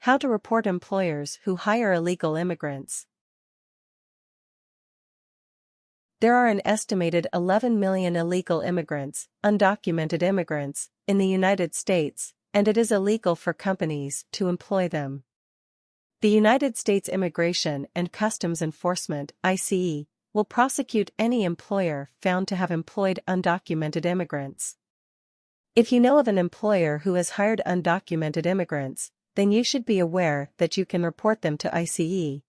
How to report employers who hire illegal immigrants. There are an estimated 11 million illegal immigrants, undocumented immigrants, in the United States, and it is illegal for companies to employ them. The United States Immigration and Customs Enforcement (ICE) will prosecute any employer found to have employed undocumented immigrants. If you know of an employer who has hired undocumented immigrants, then you should be aware that you can report them to ICE.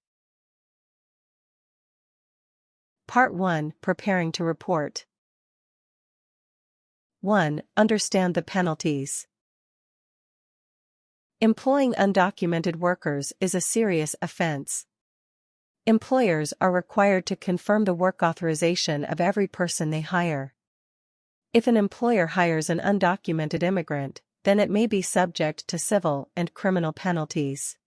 Part 1. Preparing to report. 1. Understand the penalties. Employing undocumented workers is a serious offense. Employers are required to confirm the work authorization of every person they hire. If an employer hires an undocumented immigrant, then it may be subject to civil and criminal penalties.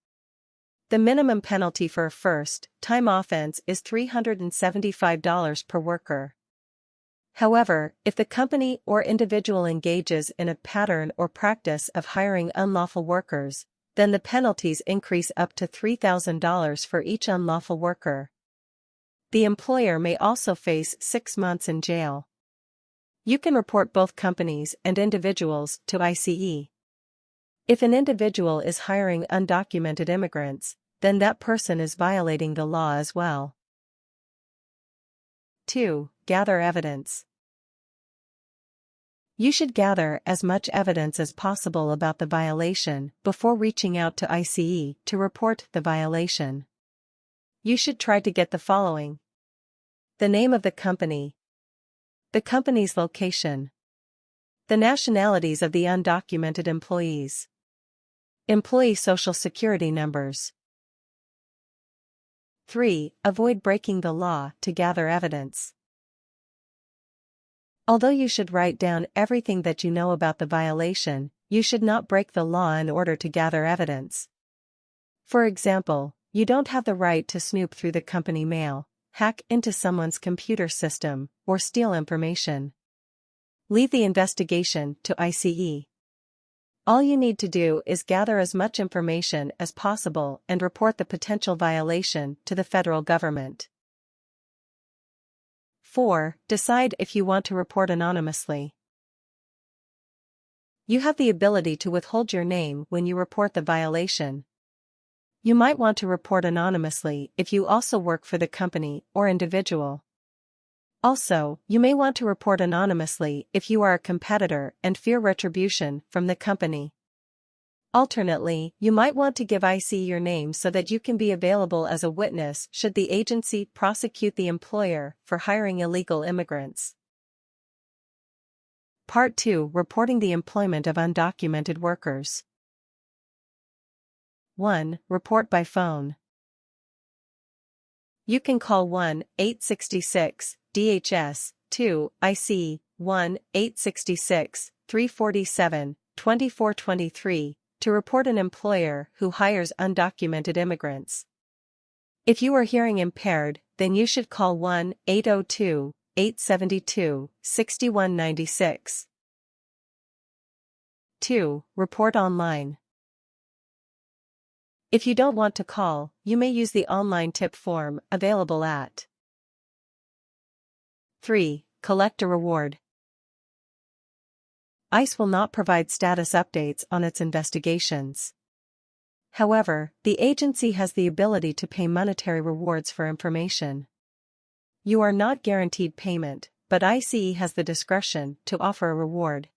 The minimum penalty for a first-time offense is $375 per worker. However, if the company or individual engages in a pattern or practice of hiring unlawful workers, then the penalties increase up to $3,000 for each unlawful worker. The employer may also face 6 months in jail. You can report both companies and individuals to ICE. If an individual is hiring undocumented immigrants, then that person is violating the law as well. 2. Gather evidence. You should gather as much evidence as possible about the violation before reaching out to ICE to report the violation. You should try to get the following: the name of the company, the company's location, the nationalities of the undocumented employees, employee social security numbers. 3. Avoid breaking the law to gather evidence. Although you should write down everything that you know about the violation, you should not break the law in order to gather evidence. For example, you don't have the right to snoop through the company mail, hack into someone's computer system, or steal information. Leave the investigation to ICE. All you need to do is gather as much information as possible and report the potential violation to the federal government. 4. Decide if you want to report anonymously. You have the ability to withhold your name when you report the violation. You might want to report anonymously if you also work for the company or individual. Also, you may want to report anonymously if you are a competitor and fear retribution from the company. Alternately, you might want to give ICE your name so that you can be available as a witness should the agency prosecute the employer for hiring illegal immigrants. Part 2. Reporting the employment of undocumented workers. 1. Report by phone. You can call 1-866 DHS 2-IC 1-866-347-2423 to report an employer who hires undocumented immigrants. If you are hearing impaired, then you should call 1-802-872-6196. 2. Report online. If you don't want to call, you may use the online tip form available at 3. Collect a reward. ICE will not provide status updates on its investigations. However, the agency has the ability to pay monetary rewards for information. You are not guaranteed payment, but ICE has the discretion to offer a reward.